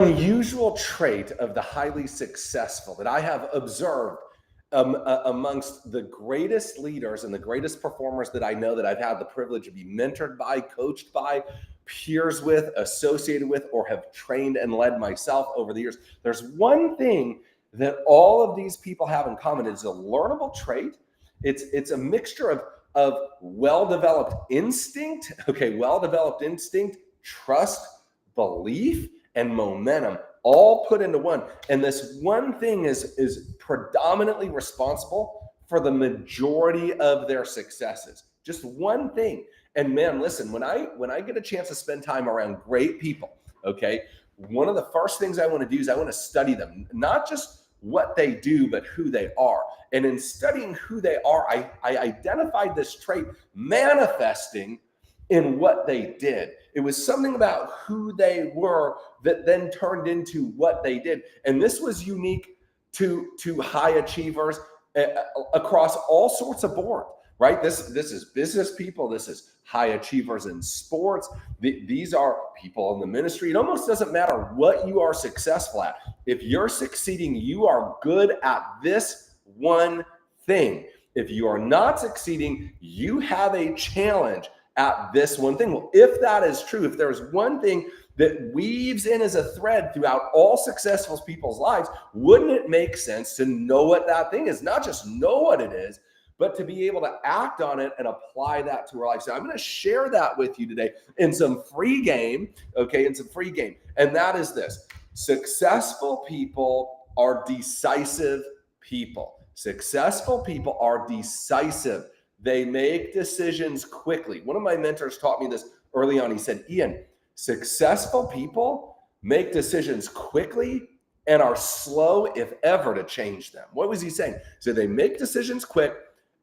Unusual trait of the highly successful that I have observed amongst the greatest leaders and the greatest performers that I know, that I've had the privilege to be mentored by, coached by, peers with, associated with, or have trained and led myself over the years. There's one thing that all of these people have in common. It's a learnable trait. It's a mixture of well-developed instinct, well-developed instinct, trust, belief, and momentum, all put into one. And this one thing is predominantly responsible for the majority of their successes. Just one thing. And man, listen, when I get a chance to spend time around great people, okay, one of the first things I want to do is I want to study them, not just what they do, but who they are. And in studying who they are, I identified this trait manifesting in what they did. It was something about who they were that then turned into what they did. And this was unique to high achievers across all sorts of boards, right? This is business people. This is high achievers in sports. These are people in the ministry. It almost doesn't matter what you are successful at. If you're succeeding, you are good at this one thing. If you are not succeeding, you have a challenge at this one thing. Well, if that is true, if there's one thing that weaves in as a thread throughout all successful people's lives, wouldn't it make sense to know what that thing is? Not just know what it is, but to be able to act on it and apply that to our life. So I'm going to share that with you today in some free game, okay, And that is this: successful people are decisive people. Successful people are decisive. They make decisions quickly. One of my mentors taught me this early on. He said, Ian, successful people make decisions quickly and are slow, if ever, to change them. What was he saying? So they make decisions quick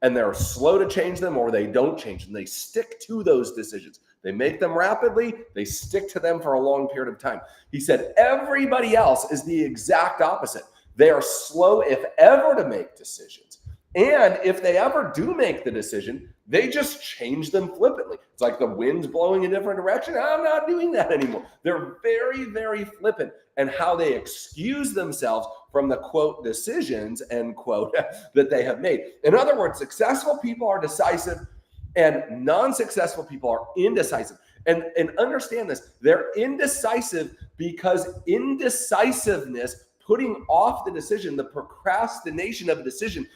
and they're slow to change them, or they don't change them. They stick to those decisions. They make them rapidly. They stick to them for a long period of time. He said, everybody else is the exact opposite. They are slow, if ever, to make decisions. And if they ever do make the decision, they just change them flippantly. It's like the wind's blowing in a different direction. I'm not doing that anymore. They're very, very flippant in how they excuse themselves from the, quote, decisions, end quote, that they have made. In other words, successful people are decisive and non-successful people are indecisive. And understand this, they're indecisive because indecisiveness, putting off the decision, the procrastination of a decision,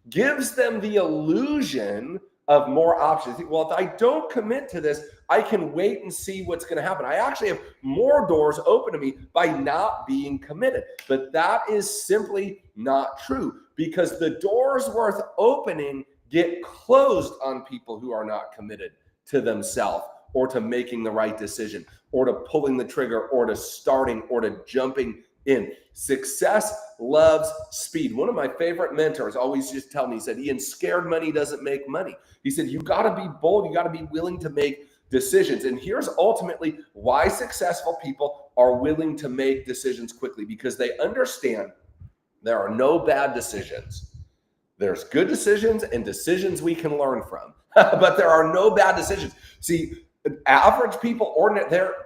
gives them the illusion of more options. Well, if I don't commit to this, I can wait and see what's going to happen. I actually have more doors open to me by not being committed. But that is simply not true, because the doors worth opening get closed on people who are not committed to themselves, or to making the right decision, or to pulling the trigger, or to starting, or to jumping in. Success loves speed. One of my favorite mentors always just tell me, he said, Ian, scared money doesn't make money. He said, you got to be bold. You got to be willing to make decisions. And here's ultimately why successful people are willing to make decisions quickly, because they understand there are no bad decisions. There's good decisions and decisions we can learn from, but there are no bad decisions. See, average people,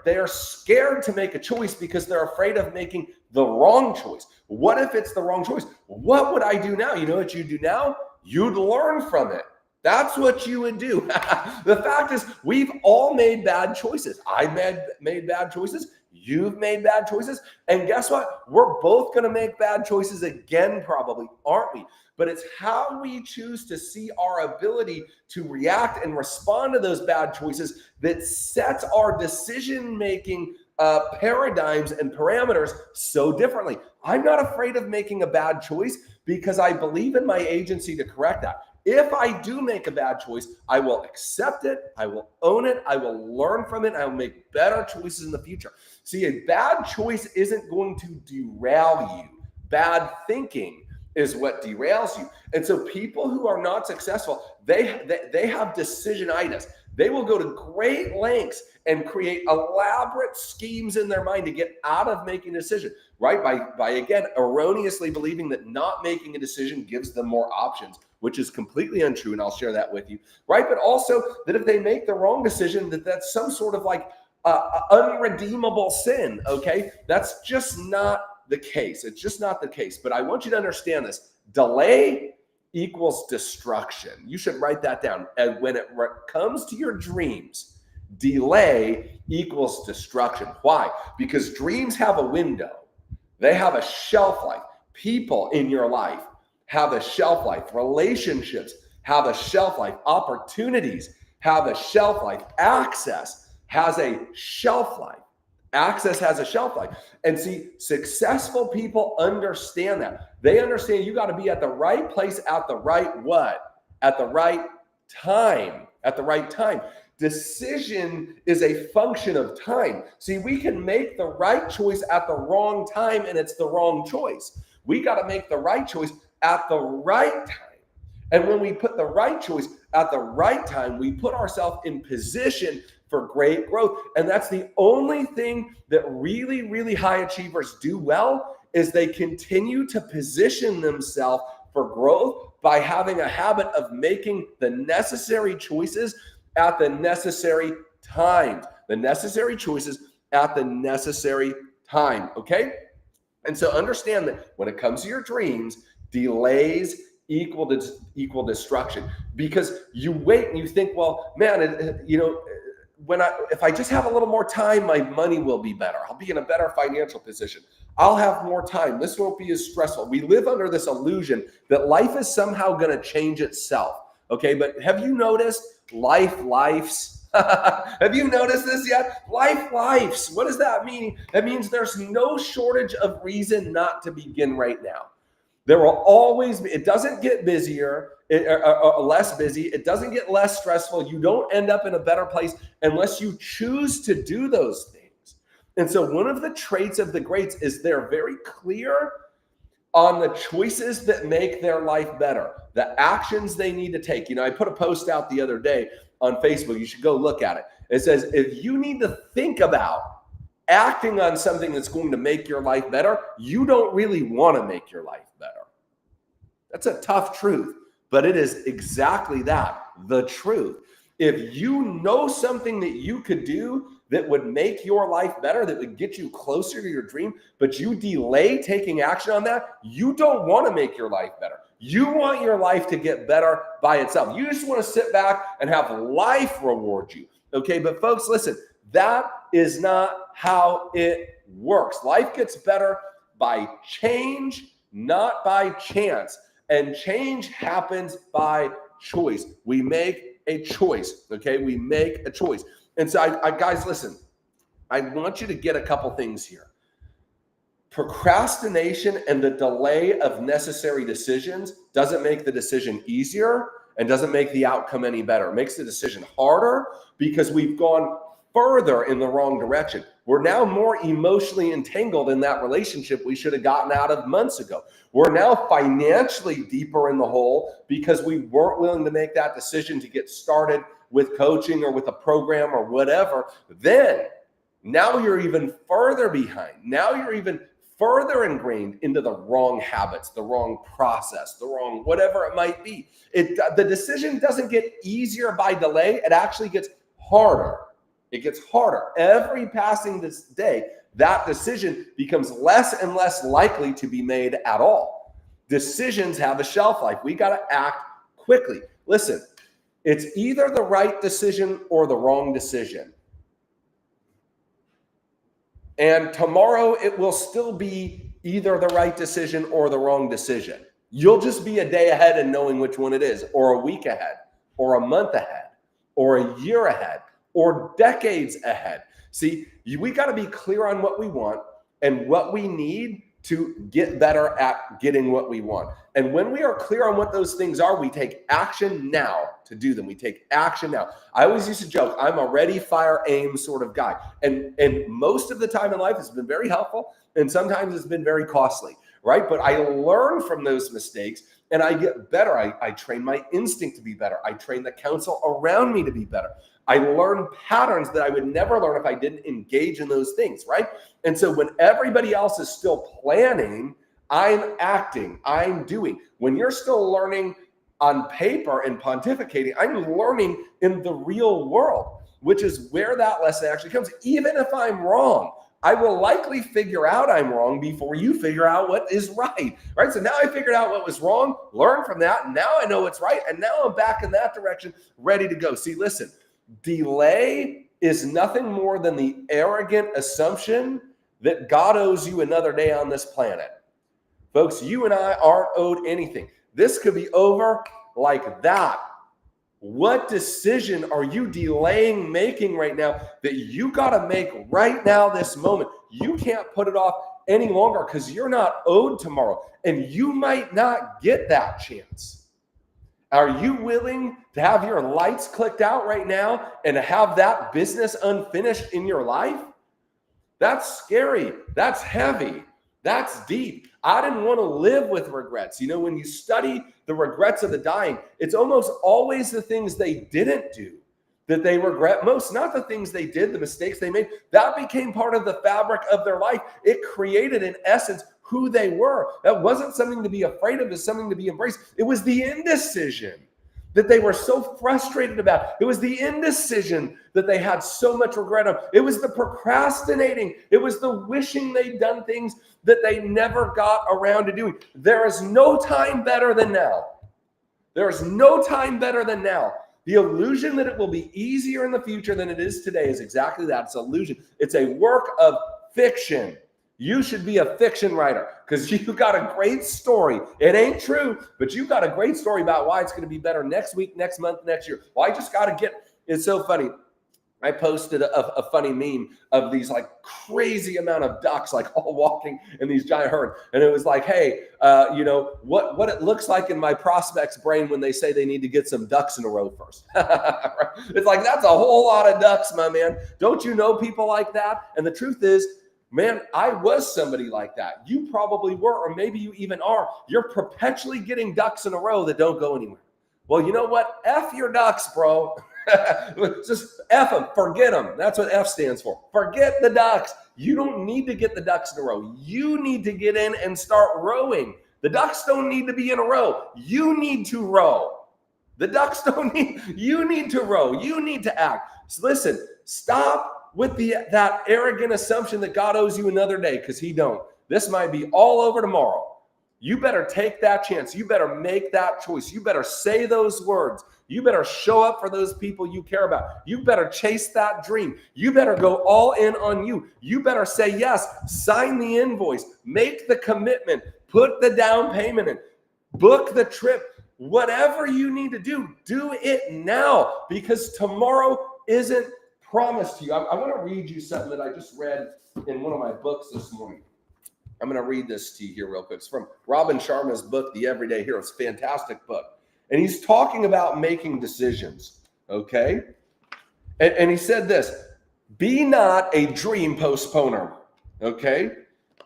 they're scared to make a choice because they're afraid of making the wrong choice. What if it's the wrong choice? What would I do now? You know what you do now? You'd learn from it. That's what you would do. The fact is, we've all made bad choices. I've made bad choices. You've made bad choices. And guess what? We're both going to make bad choices again, probably, aren't we? But it's how we choose to see our ability to react and respond to those bad choices that sets our decision-making paradigms and parameters so differently. I'm not afraid of making a bad choice because I believe in my agency to correct that. If I do make a bad choice, I will accept it, I will own it, I will learn from it, I will make better choices in the future. See, a bad choice isn't going to derail you. Bad thinking is what derails you. And so people who are not successful, they have decisionitis. They will go to great lengths and create elaborate schemes in their mind to get out of making a decision, right? By again, erroneously believing that not making a decision gives them more options, which is completely untrue. And I'll share that with you, right? But also that if they make the wrong decision, that's some sort of like unredeemable sin, okay? That's just not the case. It's just not the case. But I want you to understand this. Delay equals destruction. You should write that down. And when it comes to your dreams, delay equals destruction. Why? Because dreams have a window. They have a shelf life. People in your life have a shelf life. Relationships have a shelf life. Opportunities have a shelf life. Access has a shelf life. Access has a shelf life. And see, successful people understand that. They understand you got to be at the right place at the right what? At the right time. At the right time. Decision is a function of time. See, we can make the right choice at the wrong time and it's the wrong choice. We got to make the right choice at the right time. And when we put the right choice at the right time, we put ourselves in position for great growth. And that's the only thing that really, really high achievers do well is they continue to position themselves for growth by having a habit of making the necessary choices at the necessary time. The necessary choices at the necessary time, okay? And so understand that when it comes to your dreams, delays equal destruction, because you wait and you think, well, man, if I just have a little more time, my money will be better. I'll be in a better financial position. I'll have more time. This won't be as stressful. We live under this illusion that life is somehow going to change itself. Okay, but have you noticed lifes? Have you noticed this yet? Lives. What does that mean? That means there's no shortage of reason not to begin right now. There will always be, it doesn't get busier, less busy. It doesn't get less stressful. You don't end up in a better place unless you choose to do those things. And so one of the traits of the greats is they're very clear on the choices that make their life better, the actions they need to take. I put a post out the other day on Facebook. You should go look at it. It says, if you need to think about acting on something that's going to make your life better, you don't really want to make your life better. That's a tough truth, but it is exactly that, the truth. If you know something that you could do that would make your life better, that would get you closer to your dream, but you delay taking action on that, you don't want to make your life better. You want your life to get better by itself. You just want to sit back and have life reward you. Okay, but folks, listen, that is not how it works. Life gets better by change, not by chance. And change happens by choice. We make a choice, okay? We make a choice. And so, guys, listen, I want you to get a couple things here. Procrastination and the delay of necessary decisions doesn't make the decision easier and doesn't make the outcome any better. It makes the decision harder because we've gone further in the wrong direction. We're now more emotionally entangled in that relationship we should have gotten out of months ago. We're now financially deeper in the hole because we weren't willing to make that decision to get started with coaching or with a program or whatever. Then now you're even further behind. Now you're even further ingrained into the wrong habits, the wrong process, the wrong whatever it might be. The decision doesn't get easier by delay. It actually gets harder. It gets harder. Every passing this day, that decision becomes less and less likely to be made at all. Decisions have a shelf life. We got to act quickly. Listen, it's either the right decision or the wrong decision. And tomorrow it will still be either the right decision or the wrong decision. You'll just be a day ahead in knowing which one it is, or a week ahead, or a month ahead, or a year ahead, or decades ahead. See, we got to be clear on what we want and what we need to get better at getting what we want. And when we are clear on what those things are, we take action now to do them. We take action now. I always used to joke, I'm a ready, fire, aim sort of guy. And most of the time in life, it's been very helpful. And sometimes it's been very costly, right? But I learn from those mistakes and I get better. I train my instinct to be better. I train the counsel around me to be better. I learn patterns that I would never learn if I didn't engage in those things, right? And so when everybody else is still planning, I'm acting, I'm doing. When you're still learning on paper and pontificating, I'm learning in the real world. which is where that lesson actually comes. Even if I'm wrong, I will likely figure out I'm wrong before you figure out what is right, right? So now I figured out what was wrong, learn from that, and now I know what's right, and now I'm back in that direction, ready to go. See, listen, delay is nothing more than the arrogant assumption that God owes you another day on this planet. Folks, you and I aren't owed anything. This could be over like that. What decision are you delaying making right now that you got to make right now, this moment? You can't put it off any longer because you're not owed tomorrow, and you might not get that chance. Are you willing to have your lights clicked out right now and have that business unfinished in your life? That's scary. That's heavy. That's deep. I didn't want to live with regrets. You know, when you study the regrets of the dying, it's almost always the things they didn't do that they regret most, not the things they did, the mistakes they made. That became part of the fabric of their life. It created, in essence, who they were. That wasn't something to be afraid of, it was something to be embraced. It was the indecision that they were so frustrated about. It was the indecision that they had so much regret of. It was the procrastinating. It was the wishing they'd done things that they never got around to doing. There is no time better than now. There is no time better than now. The illusion that it will be easier in the future than it is today is exactly that. It's an illusion. It's a work of fiction. You should be a fiction writer because you got a great story. It ain't true, but you got a great story about why it's going to be better next week, next month, next year. Well, I just got to get, it's so funny. I posted a funny meme of these like crazy amount of ducks, like all walking in these giant herds. And it was like, hey, you know, what it looks like in my prospect's brain when they say they need to get some ducks in a row first. It's like, that's a whole lot of ducks, my man. Don't you know people like that? And the truth is, man, I was somebody like that. You probably were, or maybe you even are. You're perpetually getting ducks in a row that don't go anywhere. Well, you know what? F your ducks, bro. Just F them. Forget them. That's what F stands for. Forget the ducks. You don't need to get the ducks in a row. You need to get in and start rowing. The ducks don't need to be in a row. You need to row. The ducks don't need, you need to row. You need to act. So listen, stop with that arrogant assumption that God owes you another day, because he don't. This might be all over tomorrow. You better take that chance. You better make that choice. You better say those words. You better show up for those people you care about. You better chase that dream. You better go all in on you. You better say yes, sign the invoice, make the commitment, put the down payment in, book the trip. Whatever you need to do it now, because tomorrow isn't promised to you. I want to read you something that I just read in one of my books this morning. I'm going to read this to you here real quick. It's from Robin Sharma's book, The Everyday Hero. It's a fantastic book. And he's talking about making decisions, okay? And he said this, be not a dream postponer, okay?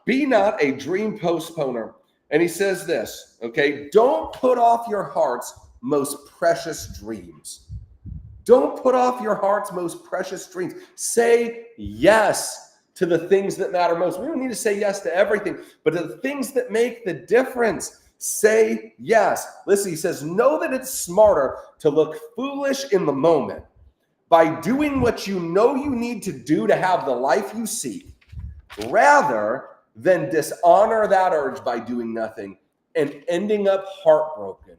Be not a dream postponer. And he says this, okay? Don't put off your heart's most precious dreams. Don't put off your heart's most precious dreams. Say yes to the things that matter most. We don't need to say yes to everything, but to the things that make the difference, say yes. Listen, he says, know that it's smarter to look foolish in the moment by doing what you know you need to do to have the life you seek, rather than dishonor that urge by doing nothing and ending up heartbroken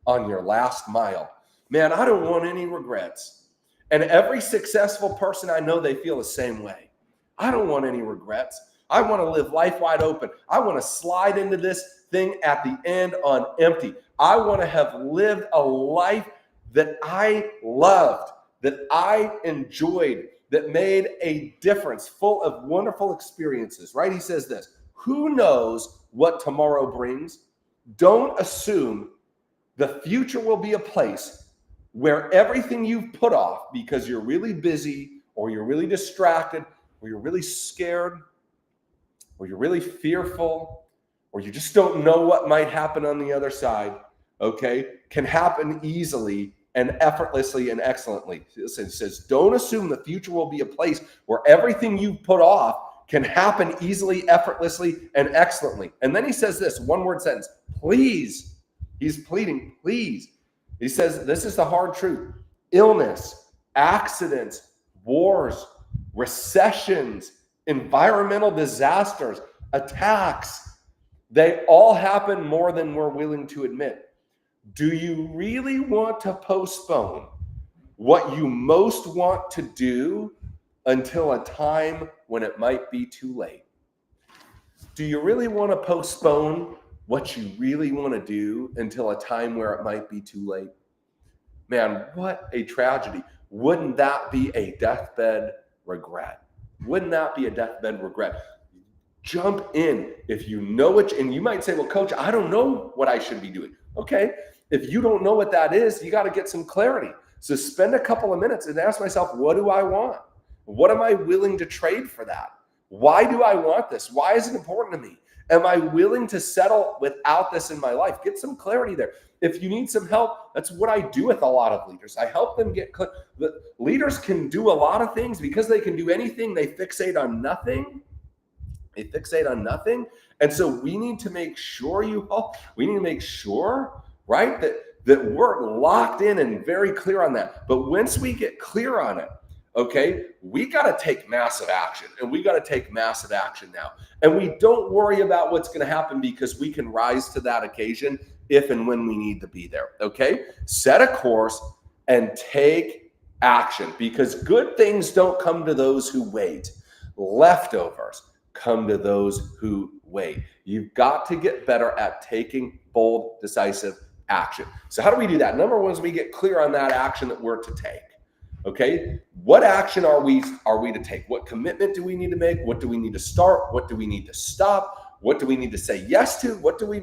on your last mile. Man, I don't want any regrets. And every successful person I know, they feel the same way. I don't want any regrets. I want to live life wide open. I want to slide into this thing at the end on empty. I want to have lived a life that I loved, that I enjoyed, that made a difference, full of wonderful experiences, right? He says this, who knows what tomorrow brings? Don't assume the future will be a place where everything you've put off because you're really busy or you're really distracted or you're really scared or you're really fearful or you just don't know what might happen on the other side, okay, can happen easily and effortlessly and excellently. It says, don't assume the future will be a place where everything you've put off can happen easily, effortlessly, and excellently. And then he says this, one word sentence, please. He's pleading, please. He says, this is the hard truth. Illness, accidents, wars, recessions, environmental disasters, attacks. They all happen more than we're willing to admit. Do you really want to postpone what you most want to do until a time when it might be too late? Do you really want to postpone what you really want to do until a time where it might be too late? Man, what a tragedy. Wouldn't that be a deathbed regret? Wouldn't that be a deathbed regret? Jump in if you know it. And you might say, well, coach, I don't know what I should be doing. Okay. If you don't know what that is, you got to get some clarity. So spend a couple of minutes and ask myself, what do I want? What am I willing to trade for that? Why do I want this? Why is it important to me? Am I willing to settle without this in my life? Get some clarity there. If you need some help, that's what I do with a lot of leaders. I help them get clear. The leaders can do a lot of things because they can do anything. They fixate on nothing. And so we need to make sure right, that we're locked in and very clear on that. But once we get clear on it, okay, we got to take massive action, and we got to take massive action now. And we don't worry about what's going to happen because we can rise to that occasion if and when we need to be there. Okay, set a course and take action, because good things don't come to those who wait. Leftovers come to those who wait. You've got to get better at taking bold, decisive action. So how do we do that? Number one is we get clear on that action that we're to take. Okay, what action are we to take? What commitment do we need to make? What do we need to start? What do we need to stop? What do we need to say yes to? What do we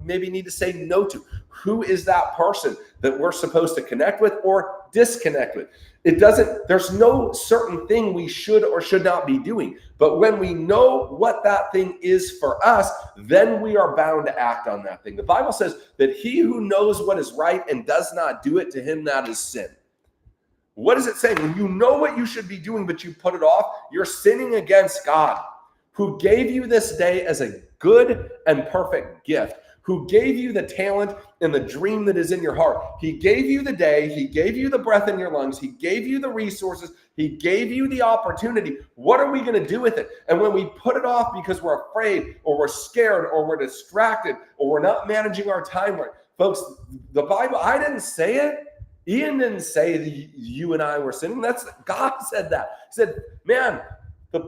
maybe need to say no to? Who is that person that we're supposed to connect with or disconnect with? There's no certain thing we should or should not be doing. But when we know what that thing is for us, then we are bound to act on that thing. The Bible says that he who knows what is right and does not do it, to him that is sin. What is it saying? When you know what you should be doing, but you put it off, you're sinning against God, who gave you this day as a good and perfect gift, who gave you the talent and the dream that is in your heart. He gave you the day. He gave you the breath in your lungs. He gave you the resources. He gave you the opportunity. What are we going to do with it? And when we put it off because we're afraid or we're scared or we're distracted or we're not managing our time right, folks, the Bible, I didn't say it. Ian didn't say that you and I were sinning. That's God said that. He said, man,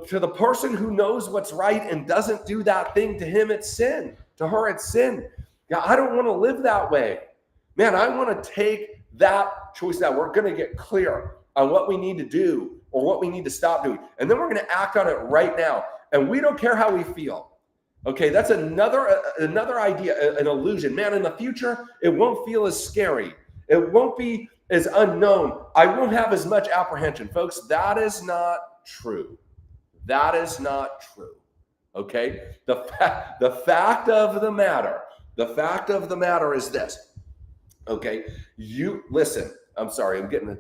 to the person who knows what's right and doesn't do that thing, to him it's sin. To her it's sin. Yeah, I don't want to live that way. Man, I want to take that choice now. We're going to get clear on what we need to do or what we need to stop doing. And then we're going to act on it right now. And we don't care how we feel. Okay, that's another idea, an illusion. Man, in the future, it won't feel as scary. It won't be as unknown. I won't have as much apprehension. Folks, that is not true. That is not true. Okay? The fact of the matter is this. Okay? You listen, I'm sorry, I'm getting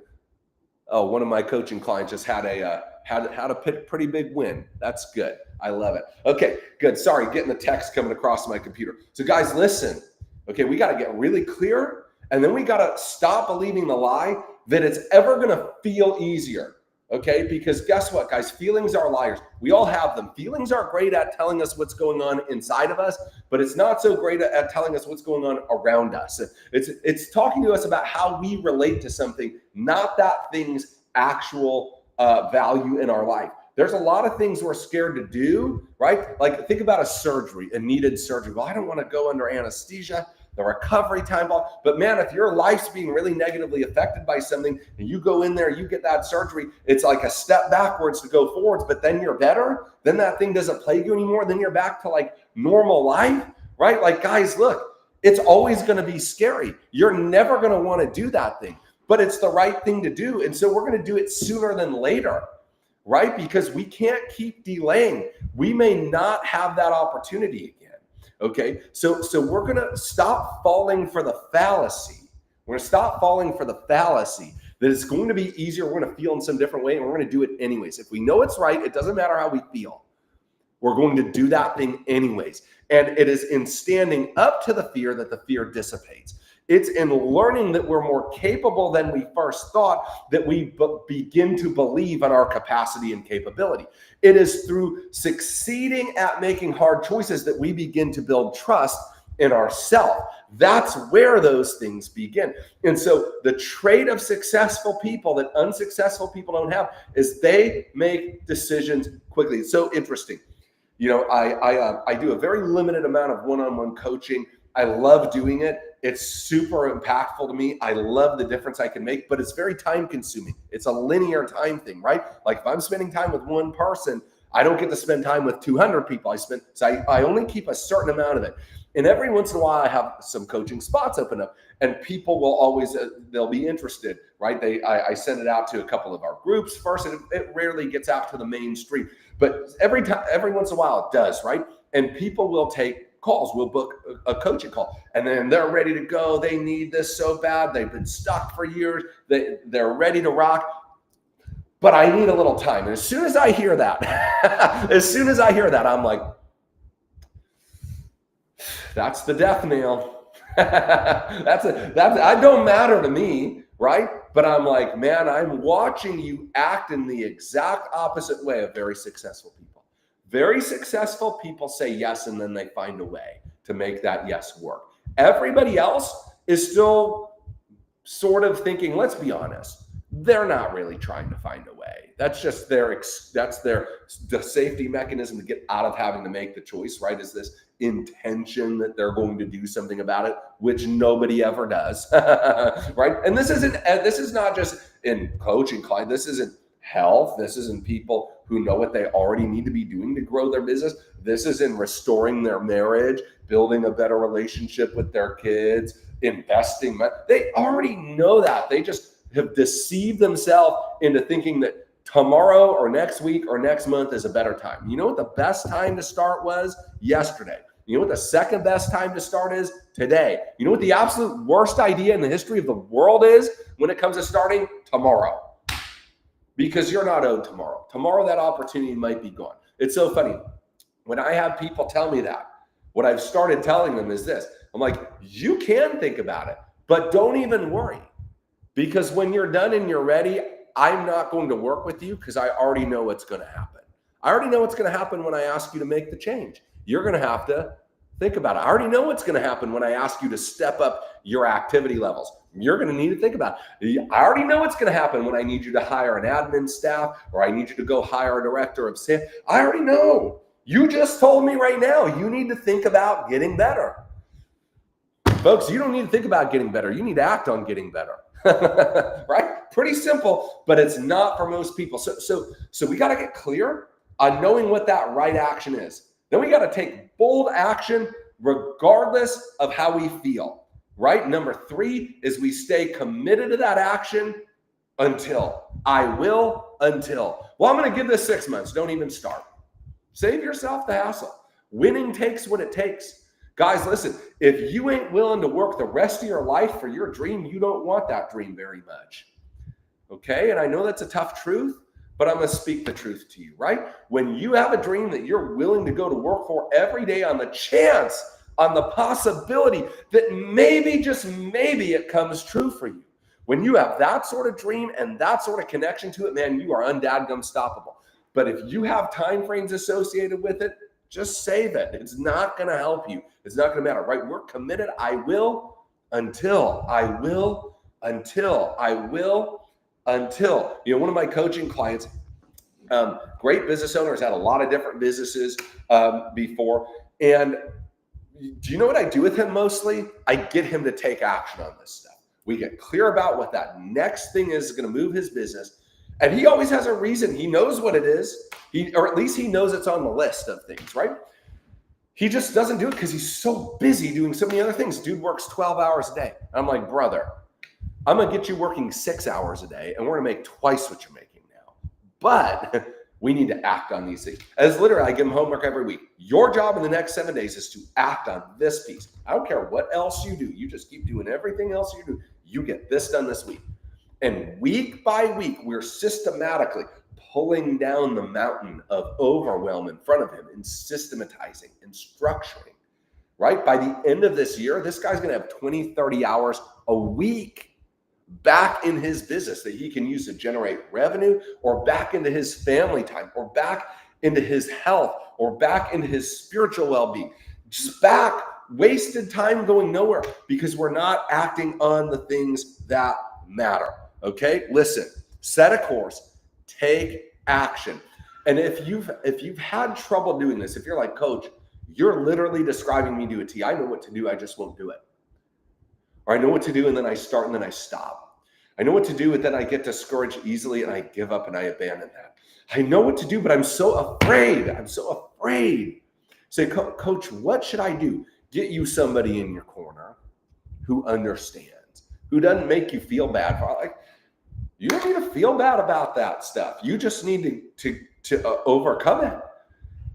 one of my coaching clients just had a pretty big win. That's good. I love it. Okay, good. Sorry, getting the text coming across my computer. So guys, listen. Okay, we got to get really clear. And then we got to stop believing the lie that it's ever going to feel easier, okay? Because guess what, guys? Feelings are liars. We all have them. Feelings are great at telling us what's going on inside of us, but it's not so great at telling us what's going on around us. It's talking to us about how we relate to something, not that thing's actual value in our life. There's a lot of things we're scared to do, right? Like think about a needed surgery. Well, I don't want to go under anesthesia. The recovery time, but man, if your life's being really negatively affected by something and you go in there, you get that surgery, it's like a step backwards to go forwards, but then you're better, then that thing doesn't plague you anymore, then you're back to like normal life, right? Like guys, look, it's always going to be scary. You're never going to want to do that thing, but it's the right thing to do. And so we're going to do it sooner than later, right? Because we can't keep delaying. We may not have that opportunity again. Okay, so we're going to stop falling for the fallacy. We're going to stop falling for the fallacy that it's going to be easier. We're going to feel in some different way, and we're going to do it anyways. If we know it's right, it doesn't matter how we feel. We're going to do that thing anyways. And it is in standing up to the fear that the fear dissipates. It's in learning that we're more capable than we first thought that we begin to believe in our capacity and capability. It is through succeeding at making hard choices that we begin to build trust in ourselves. That's where those things begin. And so the trait of successful people that unsuccessful people don't have is they make decisions quickly. It's so interesting. You know, I do a very limited amount of one-on-one coaching. I love doing it. It's super impactful to me. I love the difference I can make, but it's very time consuming. It's a linear time thing, right? Like if I'm spending time with one person, I don't get to spend time with 200 people. I only keep a certain amount of it. And every once in a while, I have some coaching spots open up, and people will always, they'll be interested, right? I send it out to a couple of our groups first, and it rarely gets out to the mainstream, but every once in a while it does, right? And people will take calls. We'll book a coaching call, and then they're ready to go. They need this so bad. They've been stuck for years. They're ready to rock. But I need a little time. And as soon as I hear that, I'm like, that's the death nail. That don't matter to me, right? But I'm like, man, I'm watching you act in the exact opposite way of very successful people. Very successful people say yes, and then they find a way to make that yes work. Everybody else is still sort of thinking, let's be honest, they're not really trying to find a way. That's just the safety mechanism to get out of having to make the choice, right? Is this intention that they're going to do something about it, which nobody ever does, right? And this is not just in coaching, Clyde. This isn't health. This isn't people who know what they already need to be doing to grow their business. This is in restoring their marriage, building a better relationship with their kids, investing. They already know that. They just have deceived themselves into thinking that tomorrow or next week or next month is a better time. You know what the best time to start was? Yesterday. You know what the second best time to start is? Today. You know what the absolute worst idea in the history of the world is when it comes to starting? Tomorrow. Because you're not owed tomorrow. Tomorrow, that opportunity might be gone. It's so funny. When I have people tell me that, what I've started telling them is this. I'm like, you can think about it, but don't even worry. Because when you're done and you're ready, I'm not going to work with you because I already know what's going to happen. I already know what's going to happen when I ask you to make the change. You're going to have to think about it. I already know what's going to happen when I ask you to step up your activity levels. You're going to need to think about it. I already know what's going to happen when I need you to hire an admin staff or I need you to go hire a director of sales. I already know. You just told me right now you need to think about getting better. Folks, you don't need to think about getting better. You need to act on getting better. Right? Pretty simple, but it's not for most people. So we got to get clear on knowing what that right action is. Then we got to take bold action regardless of how we feel. Right? Number 3 is we stay committed to that action until. Well, I'm going to give this 6 months. Don't even start. Save yourself the hassle. Winning takes what it takes. Guys, listen, if you ain't willing to work the rest of your life for your dream, you don't want that dream very much. Okay? And I know that's a tough truth, but I'm going to speak the truth to you, right? When you have a dream that you're willing to go to work for every day on the chance, on the possibility that maybe, just maybe it comes true for you. When you have that sort of dream and that sort of connection to it, man, you are undadgum stoppable. But if you have time frames associated with it, just save it. It's not going to help you. It's not going to matter, right? We're committed. I will until. You know, one of my coaching clients, great business owners, had a lot of different businesses before. And do you know what I do with him mostly? I get him to take action on this stuff. We get clear about what that next thing is going to move his business. And he always has a reason. He knows what it is. Or at least he knows it's on the list of things, right? He just doesn't do it because he's so busy doing so many other things. Dude works 12 hours a day. I'm like, brother, I'm going to get you working 6 hours a day, and we're going to make twice what you're making now. But we need to act on these things. As literally, I give him homework every week. Your job in the next 7 days is to act on this piece. I don't care what else you do. You just keep doing everything else you do. You get this done this week. And week by week, we're systematically pulling down the mountain of overwhelm in front of him and systematizing and structuring right? By the end of this year, this guy's going to have 20, 30 hours a week back in his business that he can use to generate revenue, or back into his family time, or back into his health, or back into his spiritual well-being. Just back, wasted time going nowhere because we're not acting on the things that matter. Okay, listen, set a course, take action. And if you've had trouble doing this, if you're like, Coach, you're literally describing me to a T. I know what to do, I just won't do it. Or I know what to do and then I start and then I stop. I know what to do and then I get discouraged easily and I give up and I abandon that. I know what to do, but I'm so afraid. I'm so afraid. Say, Coach, what should I do? Get you somebody in your corner who understands, who doesn't make you feel bad. Like, you don't need to feel bad about that stuff. You just need to overcome it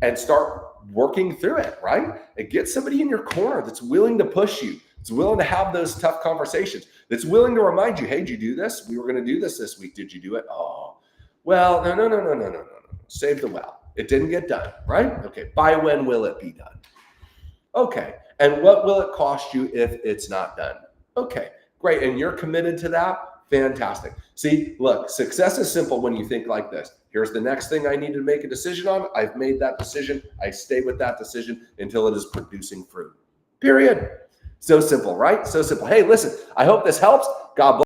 and start working through it, right? And get somebody in your corner that's willing to push you, that's willing to have those tough conversations, that's willing to remind you, hey, did you do this? We were going to do this week. Did you do it? Oh, well, no. Save the well. It didn't get done, right? Okay, by when will it be done? Okay, and what will it cost you if it's not done? Okay, great, and you're committed to that? Fantastic. See, look, success is simple when you think like this. Here's the next thing I need to make a decision on. I've made that decision. I stay with that decision until it is producing fruit. Period. So simple, right? So simple. Hey, listen, I hope this helps. God bless.